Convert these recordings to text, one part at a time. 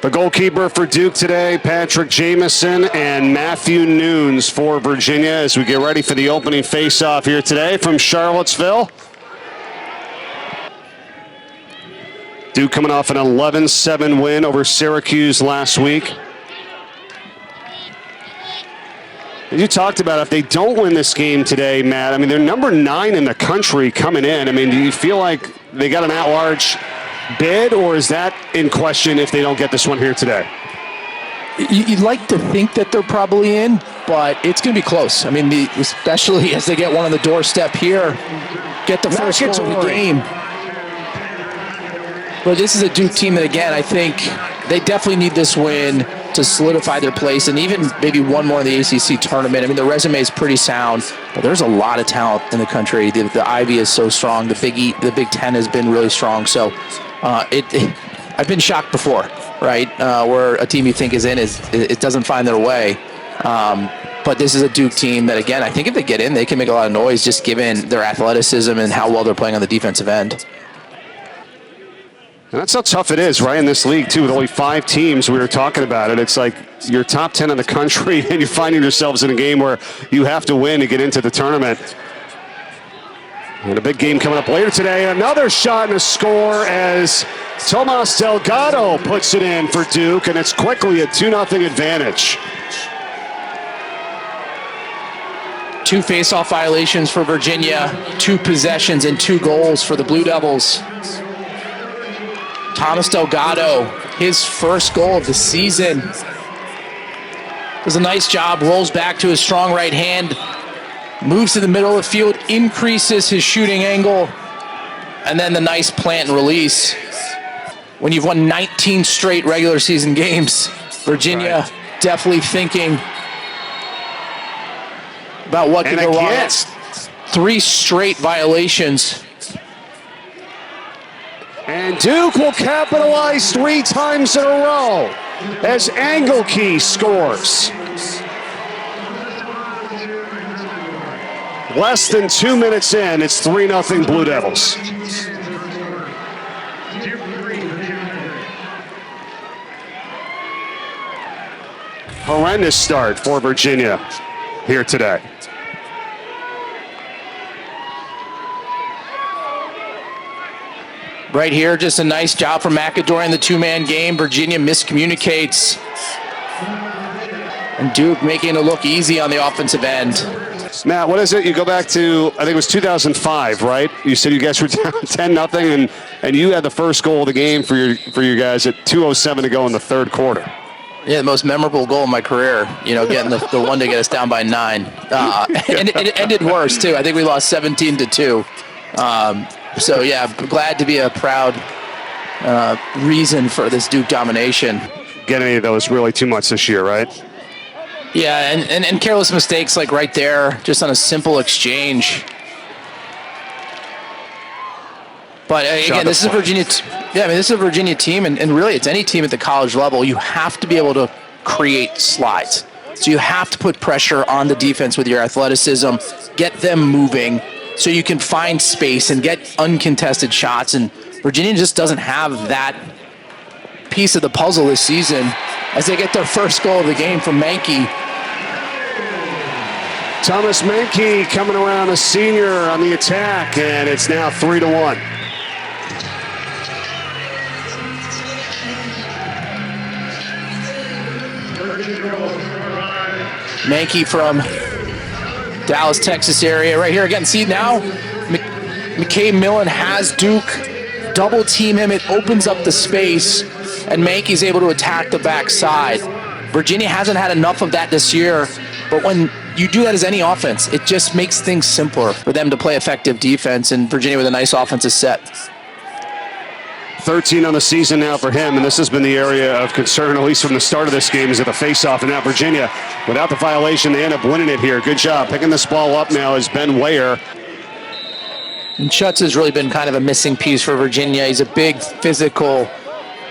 The goalkeeper for Duke today, Patrick Jamison, and Matthew Nunes for Virginia as we get ready for the opening face-off here today from Charlottesville. Duke coming off an 11-7 win over Syracuse last week. You talked about if they don't win this game today, Matt, I mean, they're number 9 in the country coming in. I mean, do you feel like they got an at-large bid, or is that in question if they don't get this one here today? You'd like to think that they're probably in, but it's going to be close. I mean, especially as they get one on the doorstep here, get the first goal of the game. But this is a Duke team that, again, I think they definitely need this win to solidify their place and even maybe one more in the ACC tournament. I mean, the resume is pretty sound, but there's a lot of talent in the country. The Ivy is so strong. The Big Ten has been really strong. So I've been shocked before, right? Where a team you think is in it doesn't find their way. But this is a Duke team that, again, I think if they get in, they can make a lot of noise just given their athleticism and how well they're playing on the defensive end. And that's how tough it is, right, in this league, too, with only 5 teams. We were talking about it. It's like you're top 10 in the country, and you're finding yourselves in a game where you have to win to get into the tournament. And a big game coming up later today. Another shot and a score as Tomas Delgado puts it in for Duke, and it's quickly a 2-0 advantage. 2 face-off violations for Virginia, 2 possessions and 2 goals for the Blue Devils. Tomas Delgado, his first goal of the season. Does a nice job, rolls back to his strong right hand, moves to the middle of the field, increases his shooting angle, and then the nice plant and release. When you've won 19 straight regular season games, Virginia definitely thinking about what could go wrong. 3 straight violations. And Duke will capitalize 3 times in a row as Engelke scores. Less than 2 minutes in, it's 3-0 Blue Devils. Horrendous start for Virginia here today. Right here, just a nice job from McAdory in the 2-man game. Virginia miscommunicates. And Duke making it look easy on the offensive end. Matt, what is it? You go back to, I think it was 2005, right? You said you guys were down 10-0, and you had the first goal of the game for your guys at 2:07 to go in the third quarter. Yeah, the most memorable goal of my career, getting the one to get us down by 9. And it ended worse, too. I think we lost 17-2. So, yeah, glad to be a proud reason for this Duke domination. Get any of those really too much this year, right? Yeah, and careless mistakes like right there, just on a simple exchange. But, again, this is a Virginia this is a Virginia team, and really it's any team at the college level. You have to be able to create slides. So you have to put pressure on the defense with your athleticism, get them moving, so you can find space and get uncontested shots. And Virginia just doesn't have that piece of the puzzle this season as they get their first goal of the game from Mankey. Thomas Mankey coming around, a senior on the attack, and it's now 3-1. Mankey from Dallas, Texas area. Right here again. See now, McKay Millen has Duke double team him. It opens up the space, and Mankey's able to attack the backside. Virginia hasn't had enough of that this year, but when you do that as any offense, it just makes things simpler for them to play effective defense, and Virginia with a nice offensive set. 13 on the season now for him, and this has been the area of concern, at least from the start of this game, is at the faceoff. And now Virginia, without the violation, they end up winning it here. Good job picking this ball up now is Ben Weyer. And Schutz has really been kind of a missing piece for Virginia. He's a big, physical,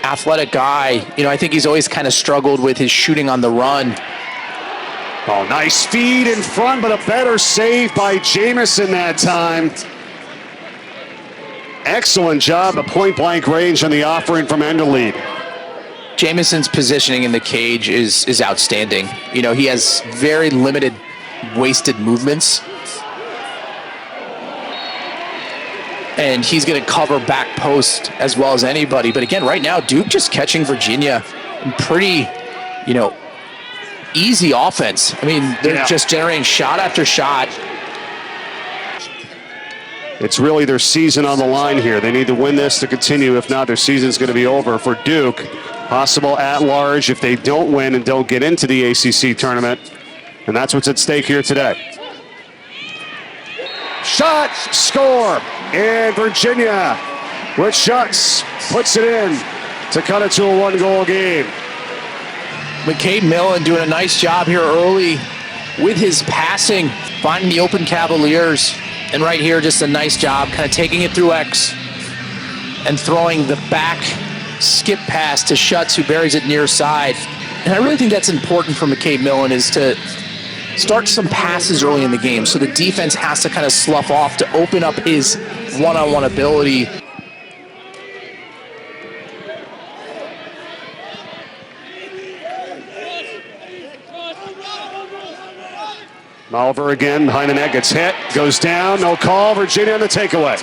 athletic guy. I think he's always kind of struggled with his shooting on the run. Oh, nice feed in front, but a better save by Jamison that time. Excellent job at point-blank range on the offering from Enderlead. Jamison's positioning in the cage is outstanding. You know, he has very limited wasted movements. And he's going to cover back post as well as anybody. But again, right now, Duke just catching Virginia in pretty, you know, easy offense. I mean, they're just generating shot after shot. It's really their season on the line here. They need to win this to continue. If not, their season's going to be over for Duke. Possible at-large if they don't win and don't get into the ACC tournament. And that's what's at stake here today. Shot, score, and Virginia with shots puts it in to cut it to a one-goal game. McCade Millen doing a nice job here early with his passing, finding the open Cavaliers. And right here, just a nice job, kind of taking it through X and throwing the back skip pass to Schutz, who buries it near side. And I really think that's important for McCade Millen, is to start some passes early in the game, so the defense has to kind of slough off to open up his one-on-one ability. Oliver again behind the net, gets hit, goes down, no call. Virginia on the takeaway.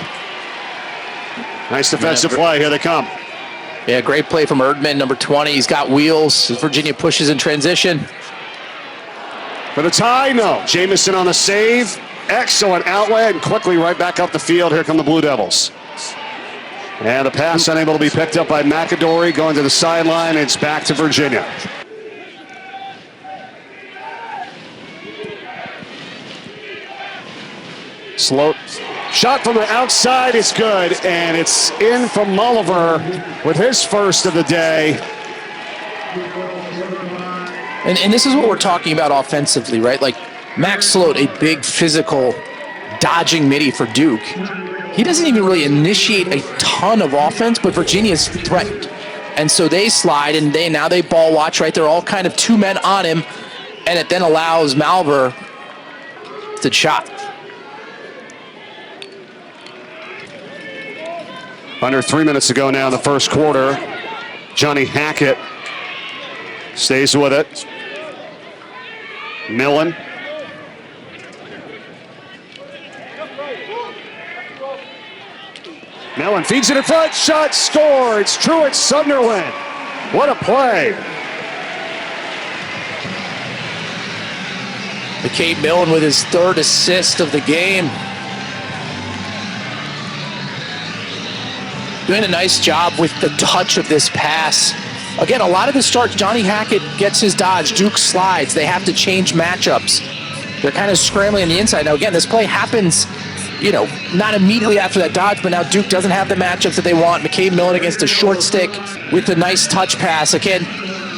Nice defensive play. Here they come. Yeah, great play from Erdman, number 20. He's got wheels. Virginia pushes in transition. For the tie, no. Jamison on the save. Excellent outlet, and quickly right back up the field. Here come the Blue Devils. And the pass unable to be picked up by McAdory, going to the sideline. It's back to Virginia. Slow shot from the outside is good, and it's in from Oliver with his first of the day. And this is what we're talking about offensively, right? Like, Max Sloat, a big physical dodging midi for Duke. He doesn't even really initiate a ton of offense, but Virginia's threatened. And so they slide, and now they ball watch, right? They're all kind of two men on him, and it then allows Malver to shot. Under 3 minutes to go now in the first quarter. Johnny Hackett stays with it. Millen. Millen feeds it in front. Shot, score. It's Truett Sunderland. What a play. McCade Millen with his third assist of the game. Doing a nice job with the touch of this pass. Again, a lot of the starts, Johnny Hackett gets his dodge. Duke slides. They have to change matchups. They're kind of scrambling on the inside. Now, again, this play happens, you know, not immediately after that dodge, but now Duke doesn't have the matchups that they want. McCade Millen against a short stick with a nice touch pass. Again,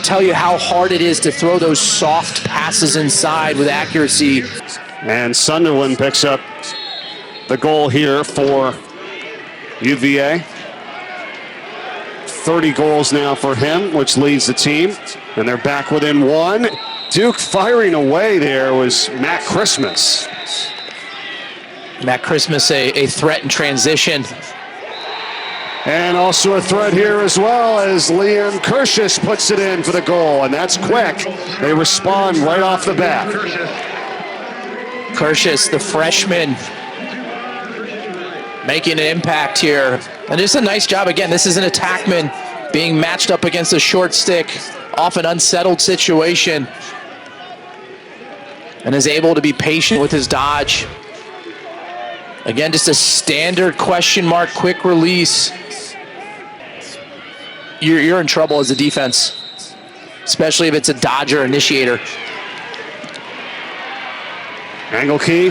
tell you how hard it is to throw those soft passes inside with accuracy. And Sunderland picks up the goal here for UVA. 30 goals now for him, which leads the team. And they're back within one. Duke firing away there was Matt Christmas. Matt Christmas, a threat in transition. And also a threat here as well as Liam Kirschis puts it in for the goal. And that's quick. They respond right off the bat. Kirschis, the freshman, making an impact here. And it's a nice job. Again, this is an attackman being matched up against a short stick off an unsettled situation, and is able to be patient with his dodge. Again, just a standard question mark, quick release. You're in trouble as a defense, especially if it's a dodger initiator. Angle key.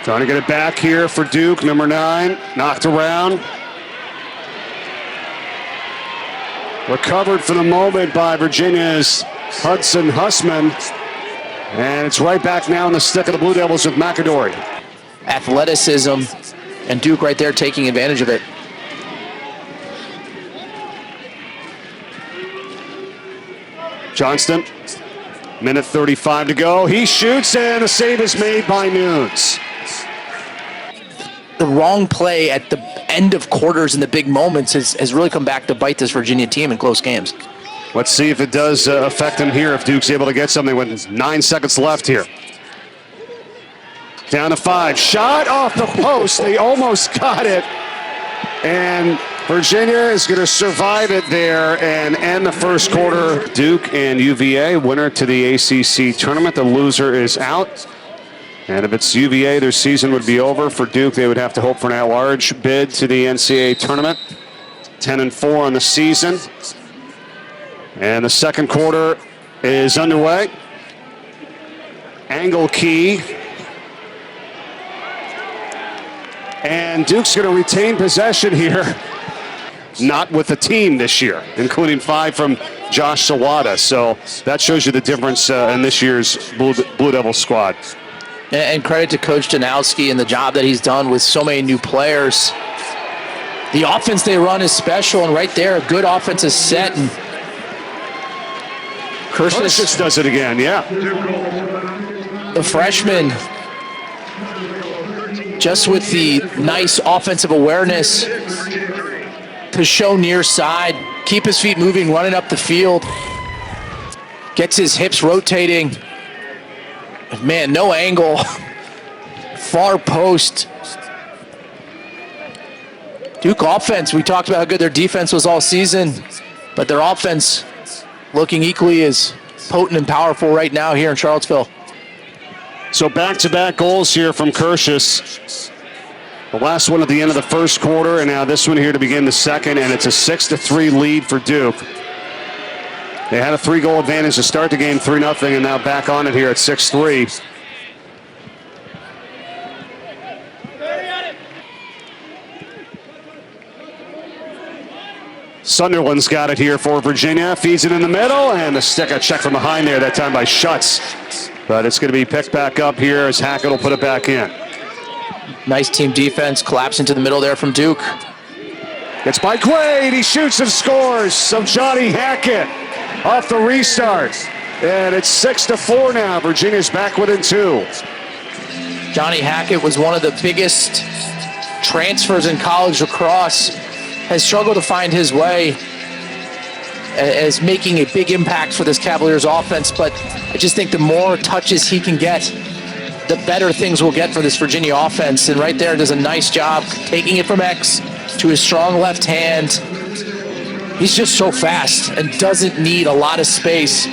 Trying to get it back here for Duke, number 9. Knocked around. Recovered for the moment by Virginia's Hudson Hussman. And it's right back now in the stick of the Blue Devils with McAdory. Athleticism, and Duke right there taking advantage of it. Johnston, minute 35 to go. He shoots, and the save is made by Nunes. The wrong play at the end of quarters in the big moments has really come back to bite this Virginia team in close games. Let's see if it does affect him here, if Duke's able to get something with 9 seconds left here. Down to 5. Shot off the post. They almost got it. And Virginia is going to survive it there and end the first quarter. Duke and UVA, winner to the ACC tournament. The loser is out. And if it's UVA, their season would be over. For Duke, they would have to hope for an at-large bid to the NCAA tournament. 10-4 on the season. And the second quarter is underway. Angle key. And Duke's going to retain possession here. Not with the team this year, including 5 from Josh Sawada. So that shows you the difference in this year's Blue Devil squad. And credit to Coach Janowski and the job that he's done with so many new players. The offense they run is special, and right there, a good offensive set. And Curtis does it again, yeah. The freshman, just with the nice offensive awareness to show near side, keep his feet moving, running up the field, gets his hips rotating. Man, no angle, far post. Duke offense, we talked about how good their defense was all season, but their offense looking equally as potent and powerful right now here in Charlottesville. So back-to-back goals here from Curtius. The last one at the end of the first quarter, and now this one here to begin the second, and it's a 6-3 lead for Duke. They had a 3-goal advantage to start the game, 3-0, and now back on it here at 6-3. Sunderland's got it here for Virginia. Feeds it in the middle, and a check from behind there, that time by Schutz. But it's going to be picked back up here as Hackett will put it back in. Nice team defense, collapse into the middle there from Duke. It's by Quaid, he shoots and scores. So Johnny Hackett off the restart. And it's 6-4 now. Virginia's back within 2. Johnny Hackett was one of the biggest transfers in college lacrosse. Has struggled to find his way as making a big impact for this Cavaliers offense, but I just think the more touches he can get, the better things will get for this Virginia offense. And right there does a nice job taking it from X to his strong left hand. He's just so fast and doesn't need a lot of space.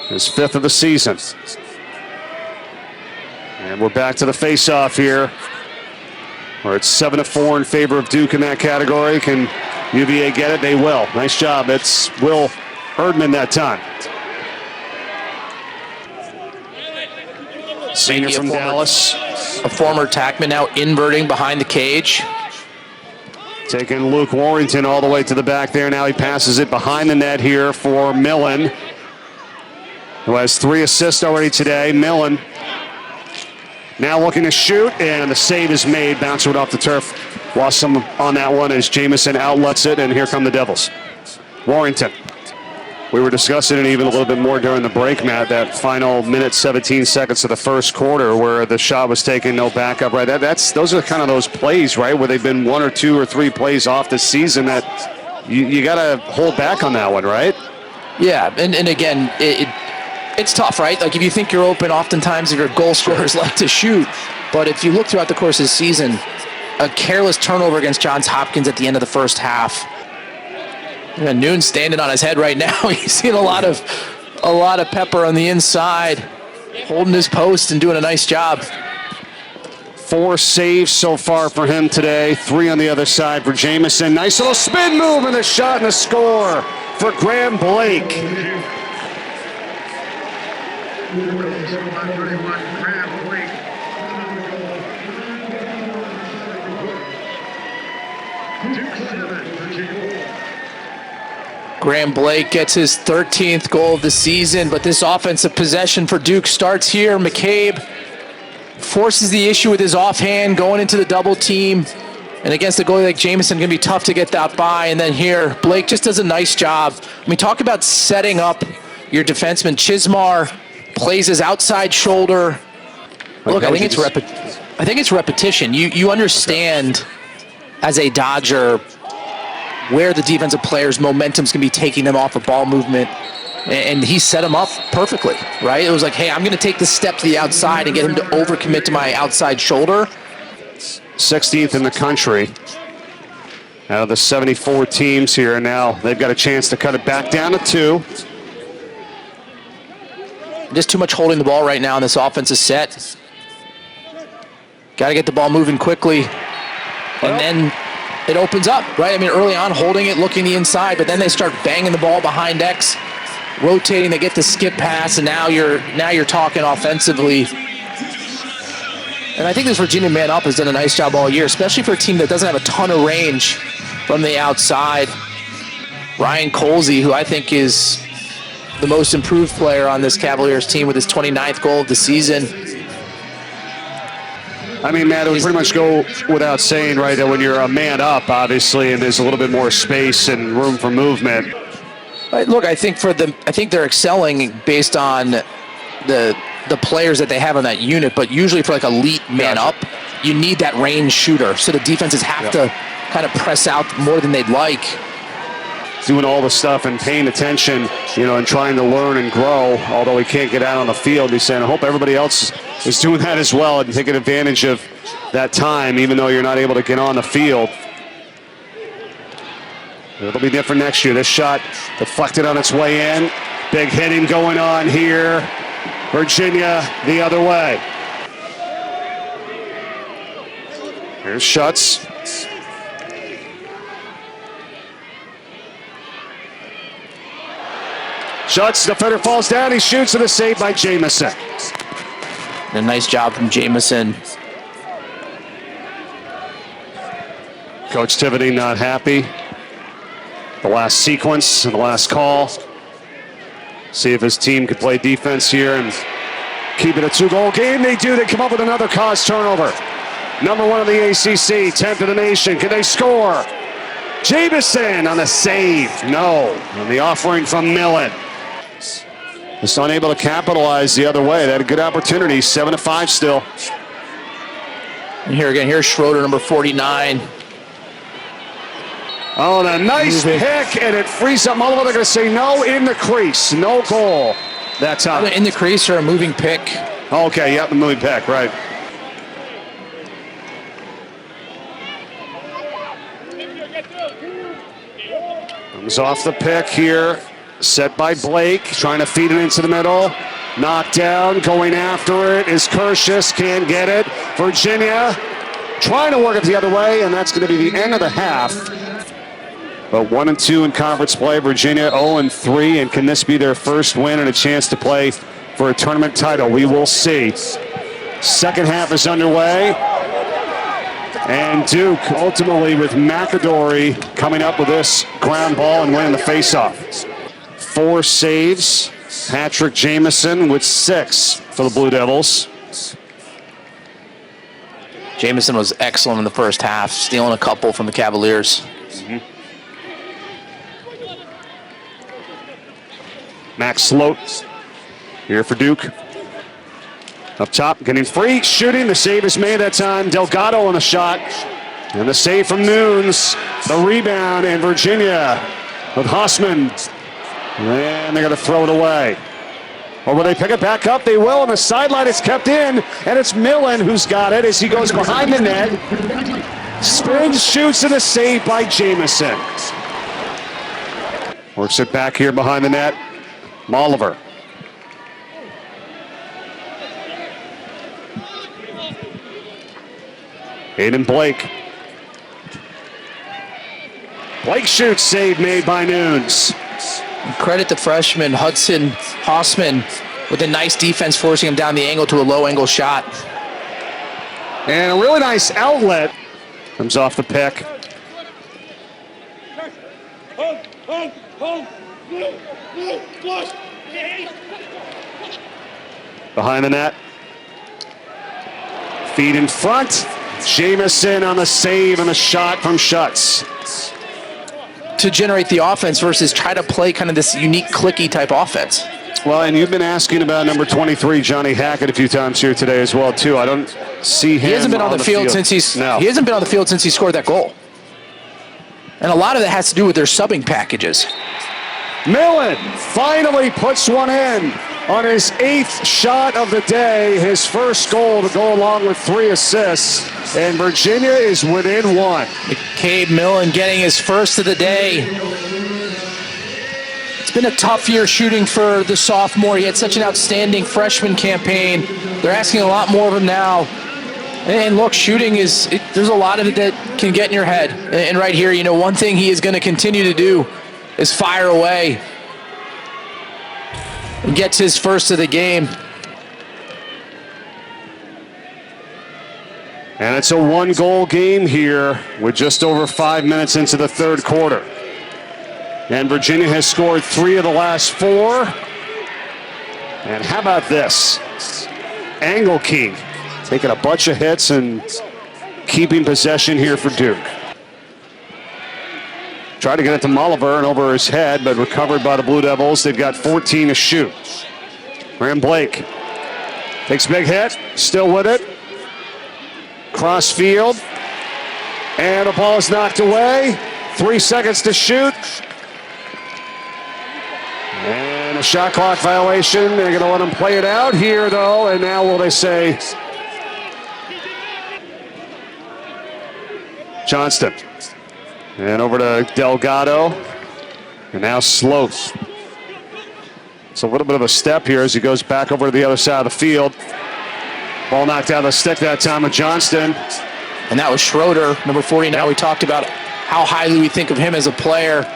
His 5th of the season. And we're back to the face-off here, where it's 7-4 in favor of Duke in that category. Can UVA get it? They will. Nice job. It's Will Erdman that time. Senior from Dallas. A former tackman now inverting behind the cage. Taking Luke Warrington all the way to the back there. Now he passes it behind the net here for Millen, who has 3 assists already today. Millen now looking to shoot, and the save is made. Bounced it off the turf. Lost some on that one as Jamison outlets it, and here come the Devils. Warrington. We were discussing it even a little bit more during the break, Matt, that final minute, 17 seconds of the first quarter where the shot was taken, no backup, right? Those are kind of those plays, right, where they've been 1 or 2 or 3 plays off this season that you got to hold back on that one, right? Yeah, and again, it's tough, right? Like, if you think you're open, oftentimes if your goal scorers like to shoot. But if you look throughout the course of the season, a careless turnover against Johns Hopkins at the end of the first half. And Noon's standing on his head right now. He's seeing a lot of pepper on the inside, holding his post and doing a nice job. 4 saves so far for him today. 3 on the other side for Jamison. Nice little spin move and a shot and a score for Graham Blake. Graham Blake gets his 13th goal of the season, but this offensive possession for Duke starts here. McCabe forces the issue with his offhand going into the double team. And against a goalie like Jamison, going to be tough to get that by. And then here, Blake just does a nice job. I mean, talk about setting up your defenseman. Chismar plays his outside shoulder. Look, I think it's repetition. You understand as a Dodger where the defensive players' momentum's going to be taking them off of ball movement. And he set him up perfectly, right? It was like, hey, I'm going to take this step to the outside and get him to overcommit to my outside shoulder. 16th in the country. Out of the 74 teams here now, they've got a chance to cut it back down to 2. Just too much holding the ball right now in this offensive set. Got to get the ball moving quickly. And then it opens up, right? I mean, early on, holding it, looking the inside, but then they start banging the ball behind X, rotating, they get the skip pass, and now you're talking offensively. And I think this Virginia man up has done a nice job all year, especially for a team that doesn't have a ton of range from the outside. Ryan Colsey, who I think is the most improved player on this Cavaliers team with his 29th goal of the season. I mean, Matt, it would pretty much go without saying, right, that when you're a man up, obviously, and there's a little bit more space and room for movement. Look, I think they're excelling based on the players that they have on that unit, but usually for like elite man up, you need that range shooter. So the defenses have to kind of press out more than they'd like. Doing all the stuff and paying attention, you know, and trying to learn and grow, although he can't get out on the field. He's saying, I hope everybody else is doing that as well and taking advantage of that time, even though you're not able to get on the field. It'll be different next year. This shot deflected on its way in. Big hitting going on here. Virginia the other way. Here's Schutz. Schutz, defender falls down. He shoots and a save by Jamison. A nice job from Jamison. Coach Tivity not happy. The last sequence and the last call. See if his team could play defense here and keep it a 2-goal game. They do. They come up with another cause turnover. Number 1 in the ACC, 10th in the nation. Can they score? Jamison on the save. No. And the offering from Millen. Just unable to capitalize the other way. They had a good opportunity. 7-5 still. And here again, here's Schroeder, number 49. Oh, and a nice pick, and it frees up Mullova. They're going to say no in the crease. No goal that time. In the crease or a moving pick. Okay, yep, the moving pick, right. Comes off the pick here. Set by Blake, trying to feed it into the middle. Knocked down, going after it is Kershus, can't get it. Virginia trying to work it the other way, and that's going to be the end of the half. But 1-2 in conference play. Virginia 0-3, and can this be their first win and a chance to play for a tournament title? We will see. Second half is underway. And Duke ultimately with McAdory coming up with this ground ball and winning the faceoff. 4 saves. Patrick Jamison with 6 for the Blue Devils. Jamison was excellent in the first half, stealing a couple from the Cavaliers. Max Sloat here for Duke. Up top, getting free, shooting. The save is made that time. Delgado on the shot. And the save from Nunes. The rebound, and Virginia with Hussman. And they're going to throw it away. Or will they pick it back up? They will. On the sideline, it's kept in. And it's Millen who's got it as he goes behind the net. Spins, shoots, and a save by Jamison. Works it back here behind the net. Molliver. Aiden Blake. Blake shoots, save made by Nunes. Credit the freshman Hudson Hossman with a nice defense, forcing him down the angle to a low angle shot. And a really nice outlet. Comes off the pick. Behind the net. Feed in front. Jamison on the save and the shot from Schutz. To generate the offense versus try to play kind of this unique clicky type offense. Well, and you've been asking about number 23, Johnny Hackett, a few times here today as well, too. I don't see him. He hasn't been on the field since he scored that goal. And a lot of that has to do with their subbing packages. Millen finally puts one in on his 8th shot of the day, his first goal to go along with 3 assists, and Virginia is within 1. McCabe Millen getting his first of the day. It's been a tough year shooting for the sophomore. He had such an outstanding freshman campaign. They're asking a lot more of him now. And look, shooting there's a lot of it that can get in your head. And right here, one thing he is going to continue to do is fire away. And gets his first of the game. And it's a 1-goal game here with just over 5 minutes into the third quarter. And Virginia has scored 3 of the last 4. And how about this? Engelke taking a bunch of hits and keeping possession here for Duke. Tried to get it to Molliver and over his head, but recovered by the Blue Devils. They've got 14 to shoot. Graham Blake takes a big hit, still with it. Cross field, and the ball is knocked away. 3 seconds to shoot. And a shot clock violation. They're going to let him play it out here, though, and now will they say Johnston. And over to Delgado. And now Sloth. It's a little bit of a step here as he goes back over to the other side of the field. Ball knocked out of the stick that time with Johnston. And that was Schroeder, number 40. Now we talked about how highly we think of him as a player.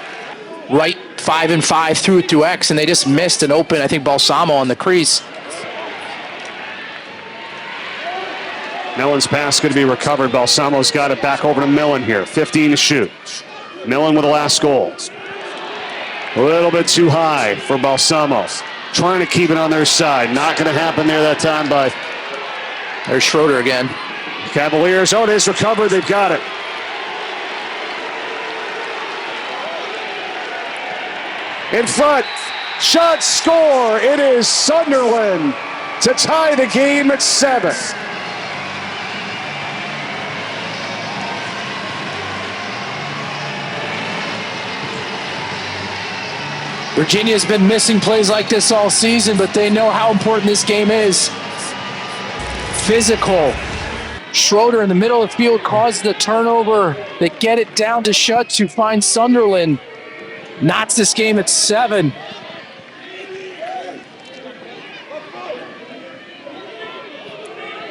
Right 5-5, threw it to X, and they just missed an open, I think, Balsamo on the crease. Millen's pass going to be recovered. Balsamo's got it back over to Millen here. 15 to shoot. Millen with the last goal. A little bit too high for Balsamo. Trying to keep it on their side. Not going to happen there that time by... There's Schroeder again. Cavaliers. Oh, it is recovered. They've got it. In front. Shot, score. It is Sunderland to tie the game at 7. Virginia's been missing plays like this all season, but they know how important this game is. Physical. Schroeder in the middle of the field caused the turnover. They get it down to Schutz, who finds Sunderland. Knots this game at 7.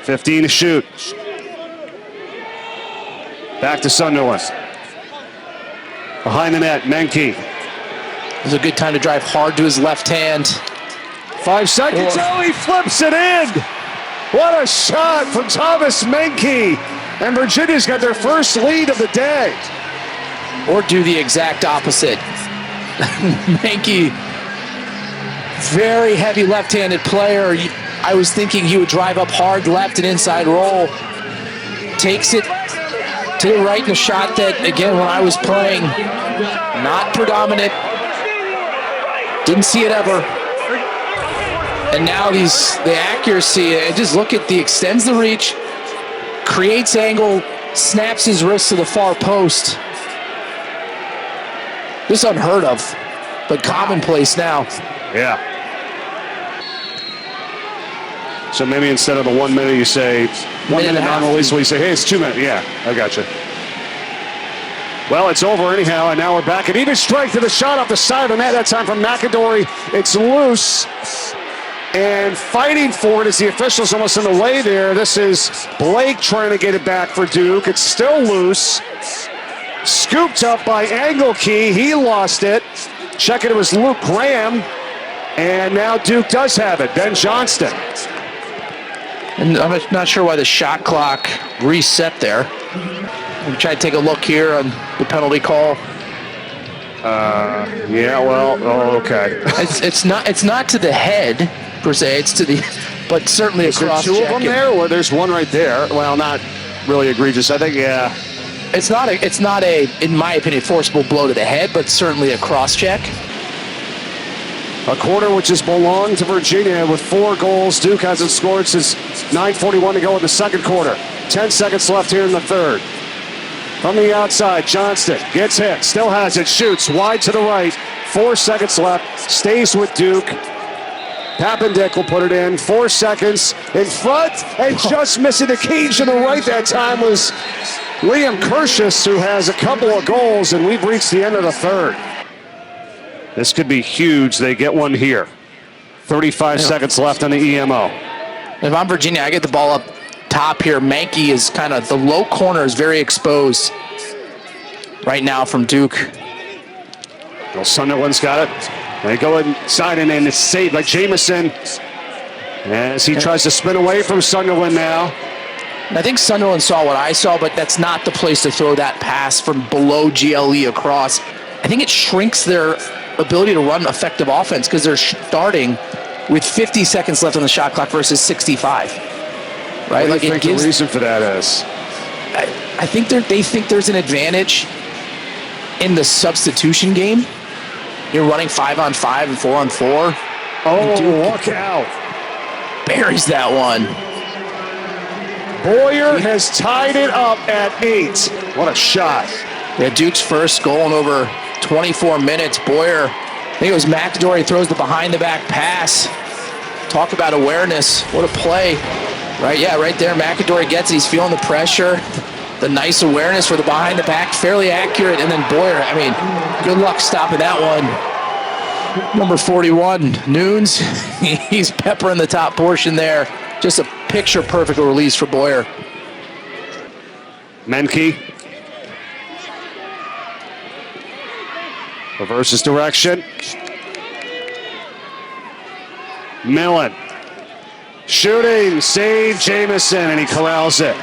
$15 to shoot. Back to Sunderland. Behind the net, Menke. It was a good time to drive hard to his left hand. 5 seconds. Oh, he flips it in. What a shot from Thomas Menke. And Virginia's got their first lead of the day. Or do the exact opposite. Menke, very heavy left-handed player. I was thinking he would drive up hard left and inside roll. Takes it to the right in a shot that, again, when I was playing, not predominant. Didn't see it ever. And now the accuracy, just look at extends the reach, creates angle, snaps his wrist to the far post. This is unheard of, but commonplace now. Yeah. So maybe instead of the 1 minute, you say 1 minute non-release, you say, hey, it's 2 minutes. Yeah, I got you. Well, it's over anyhow, and now we're back at even strength to the shot off the side of the net. That time from McAdory. It's loose. And fighting for it as the official's almost in the way there. This is Blake trying to get it back for Duke. It's still loose. Scooped up by Engelke. He lost it. Check it was Luke Graham. And now Duke does have it. Ben Johnston. And I'm not sure why the shot clock reset there. We try to take a look here on the penalty call. Yeah, well, okay. It's not to the head per se. It's to the, but certainly Is there across. two of them there? Well, there's one right there. Well, not really egregious. I think, yeah. It's not a, in my opinion, forcible blow to the head, but certainly a cross check. A quarter which has belonged to Virginia with 4 goals. Duke hasn't scored since 9:41 to go in the second quarter. 10 seconds left here in the third. From the outside, Johnston gets hit, still has it, shoots wide to the right. 4 seconds left, stays with Duke. Pappendick will put it in. 4 seconds in front, and just missing the cage to the right that time was Liam Kershus, who has a couple of goals, and we've reached the end of the third. This could be huge. They get one here. 35 seconds left on the EMO. If I'm Virginia, I get the ball up top here. Mankey is kind of, the low corner is very exposed right now from Duke. Well, Sunderland's got it. They go inside, and then it's saved by Jamison as he tries to spin away from Sunderland now. I think Sunderland saw what I saw, but that's not the place to throw that pass from below GLE across. I think it shrinks their ability to run effective offense because they're starting with 50 seconds left on the shot clock versus 65. Right? What do you think the reason for that is? I think they think there's an advantage in the substitution game. You're running 5-on-5 and 4-on-4. Oh, look out. Buries that one. Boyer has tied it up at 8. What a shot. Yeah, Duke's first goal in over 24 minutes. Boyer, I think it was McAdory, throws the behind-the-back pass. Talk about awareness. What a play. Right, yeah, right there. McAdory gets it. He's feeling the pressure. The nice awareness for the behind-the-back. Fairly accurate. And then Boyer, I mean, good luck stopping that one. Number 41, Nunes. He's peppering the top portion there. Just a picture-perfect release for Boyer. Menke. Reverses direction. Millen. Shooting, save Jamison, and he corrals it.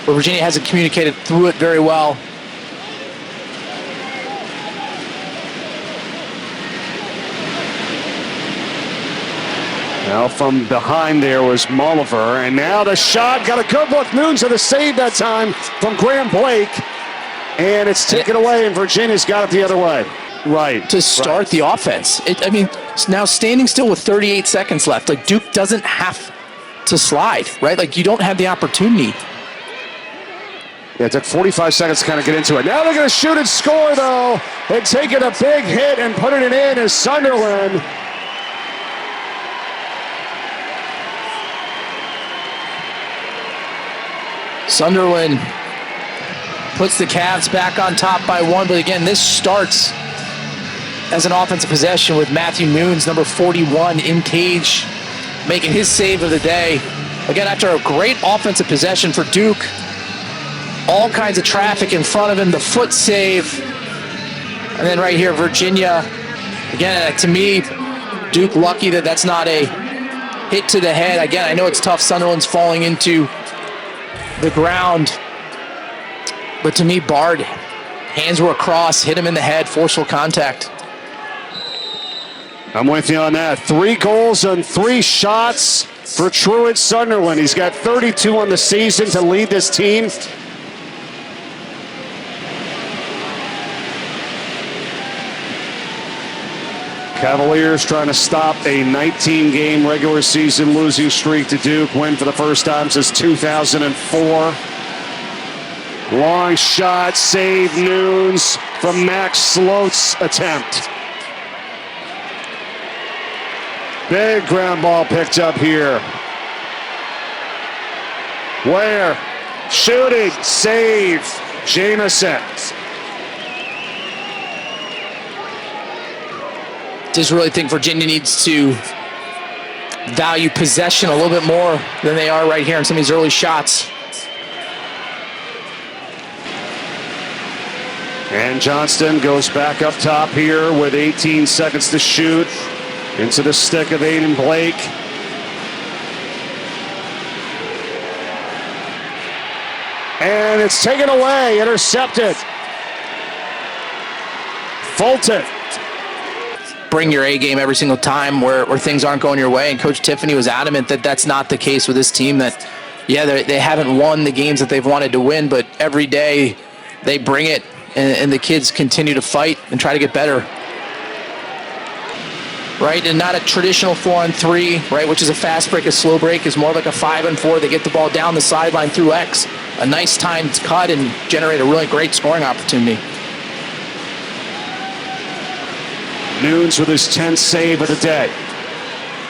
But Virginia hasn't communicated through it very well. Now from behind there was Molliver, and now the shot, got a good look. Nunes to the save that time from Graham Blake, and it's taken away, and Virginia's got it the other way. Right. To start the offense. I mean, now standing still with 38 seconds left, like Duke doesn't have to slide, right? Like you don't have the opportunity. Yeah, it took 45 seconds to kind of get into it. Now they're going to shoot and score, though, and taking a big hit and putting it in is Sunderland. Sunderland puts the Cavs back on top by 1, but again, this starts as an offensive possession with Matthew Nunes, number 41, in cage, making his save of the day. Again, after a great offensive possession for Duke, all kinds of traffic in front of him, the foot save, and then right here, Virginia. Again, to me, Duke lucky that that's not a hit to the head. Again, I know it's tough. Sunderland's falling into the ground, but to me, Bard, hands were across, hit him in the head, forceful contact. I'm with you on that. 3 goals on 3 shots for Truett Sunderland. He's got 32 on the season to lead this team. Cavaliers trying to stop a 19-game regular season losing streak to Duke. Win for the first time since 2004. Long shot, save Nunes from Max Sloat's attempt. Big ground ball picked up here. Ware, shooting, save, Jamison. Just really think Virginia needs to value possession a little bit more than they are right here in some of these early shots. And Johnston goes back up top here with 18 seconds to shoot. Into the stick of Aiden Blake. And it's taken away, intercepted. Fulton. Bring your A game every single time where things aren't going your way. And Coach Tiffany was adamant that that's not the case with this team. That, yeah, they haven't won the games that they've wanted to win, but every day they bring it, and the kids continue to fight and try to get better. Right, and not a traditional 4-on-3, right, which is a fast break, a slow break, is more like a 5-on-4. They get the ball down the sideline through X. a nice timed cut and generate a really great scoring opportunity. Nunes with his 10th save of the day.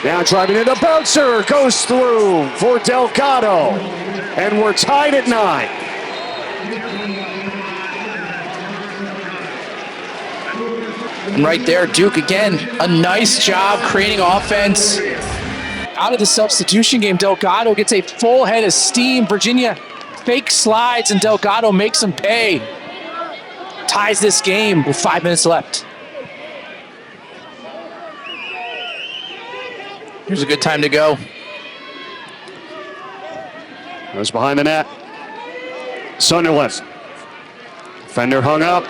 Now driving in, the bouncer goes through for Delgado. And we're tied at 9. And right there, Duke again, a nice job creating offense. Out of the substitution game, Delgado gets a full head of steam. Virginia fake slides and Delgado makes him pay. Ties this game with 5 minutes left. Here's a good time to go. Goes behind the net. Sunderland. Fender hung up.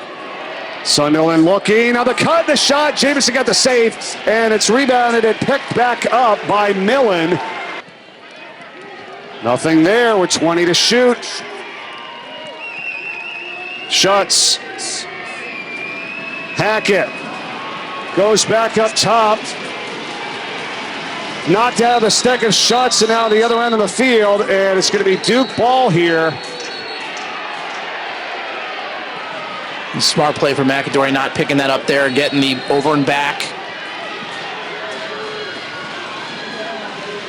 Sunderland looking. Now the cut, the shot. Jamison got the save. And it's rebounded and picked back up by Millen. Nothing there with 20 to shoot. Shuts. Hackett goes back up top. Knocked out of the stick of Shuts and now the other end of the field. And it's going to be Duke ball here. Smart play for McAdory, not picking that up there, getting the over and back.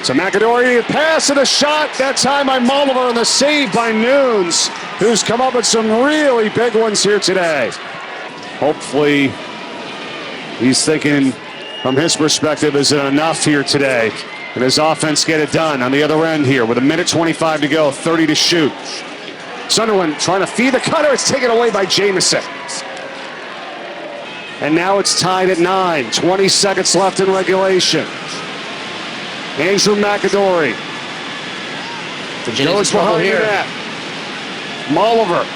So McAdory, pass and a shot, that time by Mulliver, and the save by Nunes, who's come up with some really big ones here today. Hopefully, he's thinking from his perspective, is it enough here today? And his offense get it done on the other end here with 1:25 to go, 30 to shoot. Sunderland trying to feed the cutter. It's taken away by Jamison. And now it's tied at 9. 20 seconds left in regulation. Andrew McAdory. Virginia's in trouble here. Mulliver.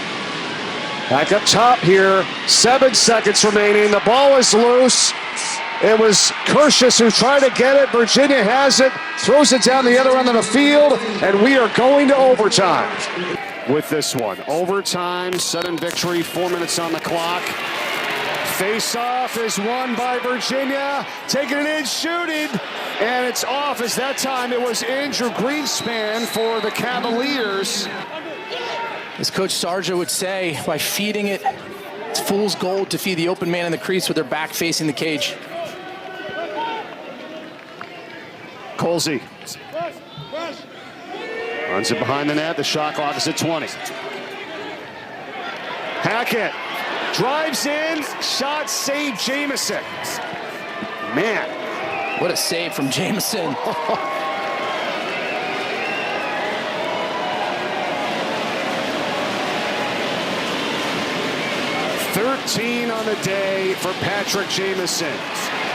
Back up top here. 7 seconds remaining. The ball is loose. It was Kershus who tried to get it. Virginia has it. Throws it down the other end of the field. And we are going to overtime. With this one. Overtime, sudden victory, 4 minutes on the clock. Face-off is won by Virginia. Taking it in, shooting, and it's off as that time it was Andrew Greenspan for the Cavaliers. As Coach Sarja would say, by feeding it, it's fool's gold to feed the open man in the crease with their back facing the cage. Colsey. Runs it behind the net. The shot clock is at 20. Hackett drives in. Shot saved Jamison. Man. What a save from Jamison. 13 on the day for Patrick Jamison.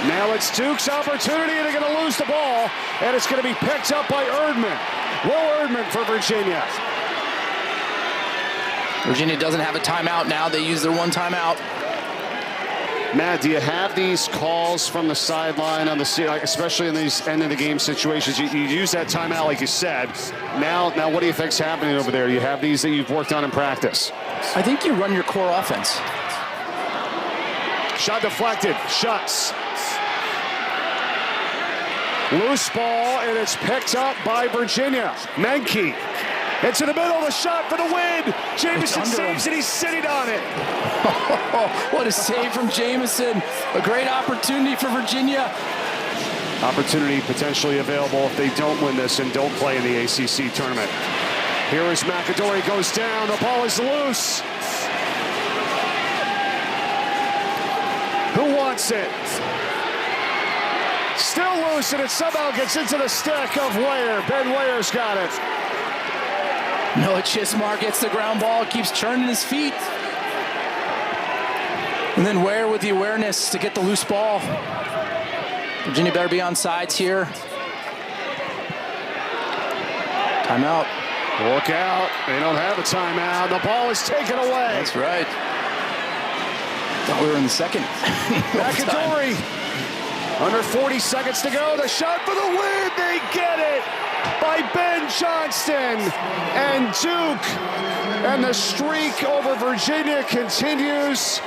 Now it's Duke's opportunity, and they're going to lose the ball, and it's going to be picked up by Erdman. Will Erdman for Virginia. Virginia doesn't have a timeout now. They use their one timeout. Matt, do you have these calls from the sideline on the, especially in these end of the game situations? You use that timeout like you said. Now, what do you think's happening over there? You have these that you've worked on in practice. I think you run your core offense. Shot deflected. Shuts. Loose ball, and it's picked up by Virginia. Menke. Into the middle of the shot for the win. Jamison saves it. He's sitting on it. What a save from Jamison. A great opportunity for Virginia. Opportunity potentially available if they don't win this and don't play in the ACC tournament. Here is McAdory, goes down. The ball is loose. Who wants it? Still loose, and it somehow gets into the stick of Ware. Ben Ware's got it. Noah Chismar gets the ground ball, keeps churning his feet. And then Ware with the awareness to get the loose ball. Virginia better be on sides here. Timeout. Look out. They don't have a timeout. The ball is taken away. That's right. Thought we were in the second. McAdory. Under 40 seconds to go. The shot for the win. They get it by Ben Johnston. And Duke and the streak over Virginia continues.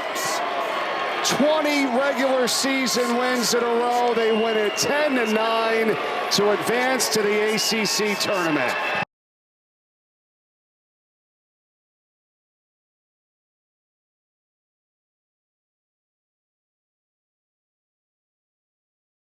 20 regular season wins in a row. They win it 10-9 to advance to the ACC tournament.